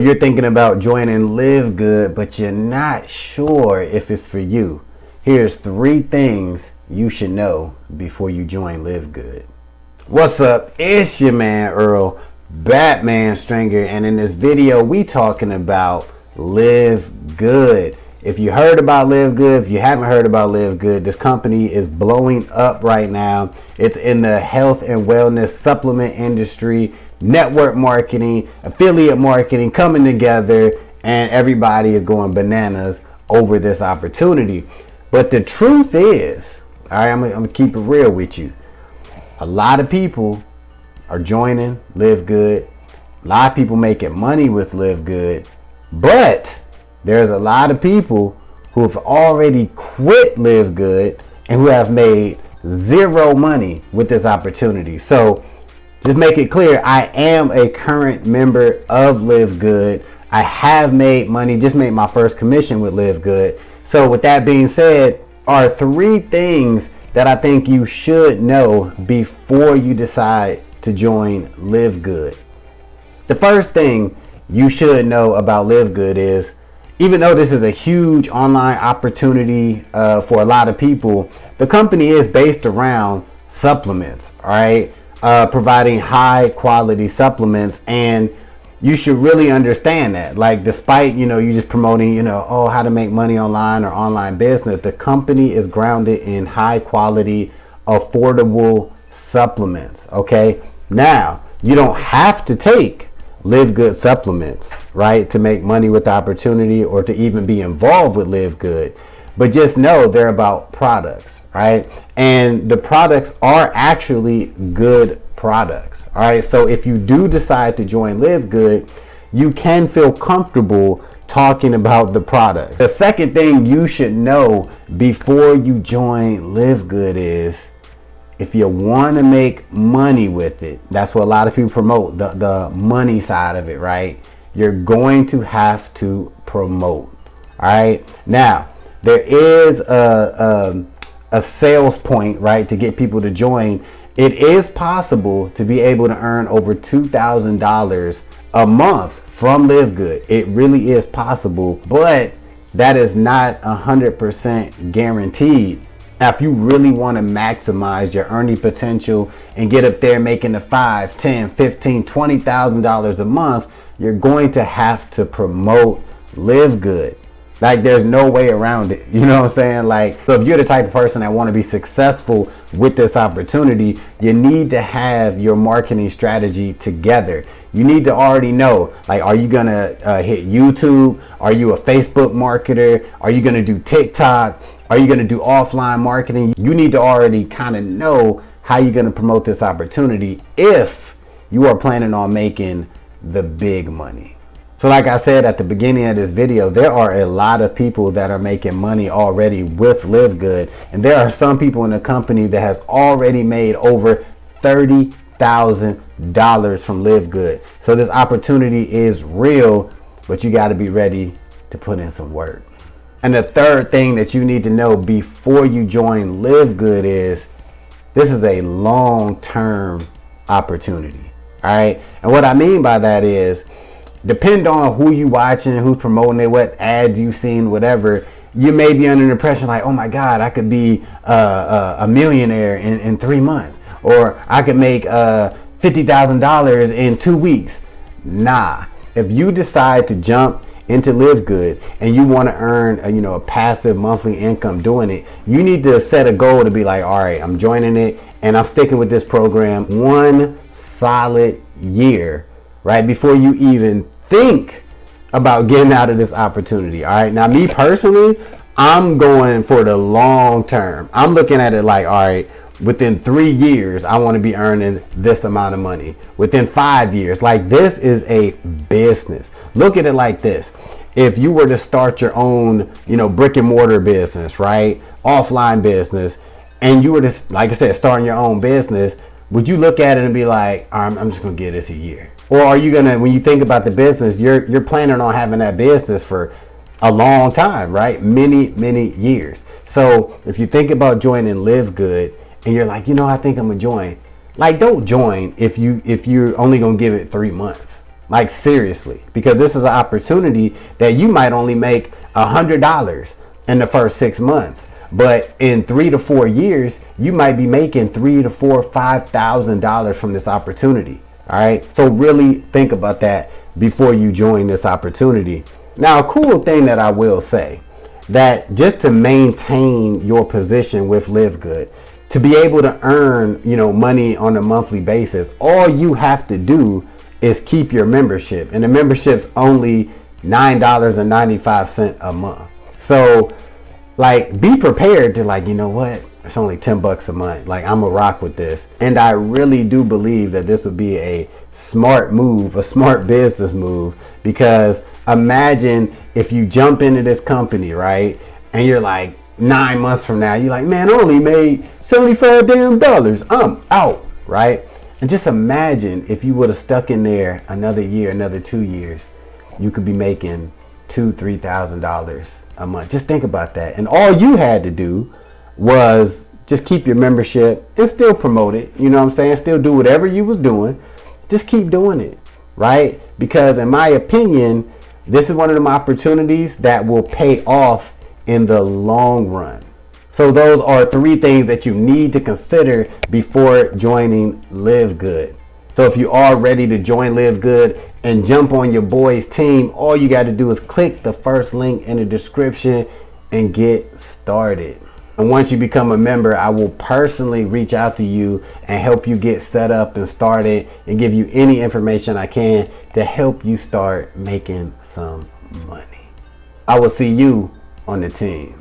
You're thinking about joining LiveGood, but you're not sure if it's for you. Here's 3 things you should know before you join LiveGood. What's up? It's your man Earl, Batman Stringer, and in this video we talking about LiveGood. If you heard about LiveGood, if you haven't heard about LiveGood, this company is blowing up right now. It's in the health and wellness supplement industry, network marketing, affiliate marketing coming together, and everybody is going bananas over this opportunity. But the truth is, all right, I'm gonna keep it real with you. A lot of people are joining LiveGood. A lot of people making money with LiveGood, but there's a lot of people who have already quit LiveGood and who have made zero money with this opportunity. So just make it clear, I am a current member of LiveGood. I have made money, just made my first commission with LiveGood. So with that being said, are 3 things that I think you should know before you decide to join LiveGood. The first thing you should know about LiveGood is, even though this is a huge online opportunity for a lot of people, the company is based around supplements, all right? Providing high quality supplements, and you should really understand that. Like, despite you just promoting how to make money online or online business, the company is grounded in high quality, affordable supplements. Okay, now you don't have to take LiveGood supplements, right, to make money with the opportunity or to even be involved with LiveGood, but just know they're about products, right? And the products are actually good products. All right. So if you do decide to join LiveGood, you can feel comfortable talking about the product. The second thing you should know before you join LiveGood is, if you want to make money with it, that's what a lot of people promote, the money side of it, right? You're going to have to promote. All right. Now, there is a sales point, right, to get people to join. It is possible to be able to earn over $2,000 a month from LiveGood. It really is possible, but that is not 100% guaranteed. Now, if you really want to maximize your earning potential and get up there making the $5,000, $10,000, $15,000, $20,000 a month, you're going to have to promote LiveGood. Like, there's no way around it. You know what I'm saying? Like, so if you're the type of person that want to be successful with this opportunity, you need to have your marketing strategy together. You need to already know, like, are you going to hit YouTube? Are you a Facebook marketer? Are you going to do TikTok? Are you going to do offline marketing? You need to already kind of know how you're going to promote this opportunity if you are planning on making the big money. So like I said at the beginning of this video, there are a lot of people that are making money already with LiveGood. And there are some people in the company that has already made over $30,000 from LiveGood. So this opportunity is real, but you got to be ready to put in some work. And the third thing that you need to know before you join LiveGood is, this is a long-term opportunity. All right. And what I mean by that is, depend on who you watching, who's promoting it, what ads you've seen, whatever, you may be under the impression like, oh my God, I could be a millionaire in 3 months, or I could make $50,000 in 2 weeks. Nah, if you decide to jump into LiveGood and you want to earn a passive monthly income doing it, you need to set a goal to be like, all right, I'm joining it and I'm sticking with this program 1 solid year, right, before you even think about getting out of this opportunity. All right. Now, me personally, I'm going for the long term. I'm looking at it like, all right, within 3 years, I want to be earning this amount of money. Within 5 years, like, this is a business. Look at it like this. If you were to start your own, brick and mortar business, right, offline business, and you were to, like I said, starting your own business, would you look at it and be like, I'm just going to give this a year? Or are you going to, when you think about the business, you're planning on having that business for a long time, right? Many years. So if you think about joining LiveGood and you're like, I think I'm going to join, like, don't join if you're only going to give it 3 months. Like seriously, because this is an opportunity that you might only make $100 in the first 6 months, but in 3 to 4 years, you might be making $3,000 to $5,000 from this opportunity. All right. So really think about that before you join this opportunity. Now, a cool thing that I will say, that just to maintain your position with LiveGood, to be able to earn, money on a monthly basis, all you have to do is keep your membership, and the membership's only $9.95 a month. So like, be prepared to, like, you know what, it's only $10 a month, like, I'm gonna rock with this. And I really do believe that this would be a smart move, a smart business move, because imagine if you jump into this company, right, and you're like 9 months from now, you're like, man, I only made $75 damn, I'm out, right? And just imagine if you would have stuck in there another year, another 2 years, you could be making $2,000, $3,000 a month. Just think about that. And all you had to do was just keep your membership and still promote it. You know what I'm saying? Still do whatever you was doing. Just keep doing it, right? Because in my opinion, this is one of them opportunities that will pay off in the long run. So those are 3 things that you need to consider before joining LiveGood. So if you are ready to join LiveGood and jump on your boy's team, all you got to do is click the first link in the description and get started. And once you become a member, I will personally reach out to you and help you get set up and started and give you any information I can to help you start making some money. I will see you on the team.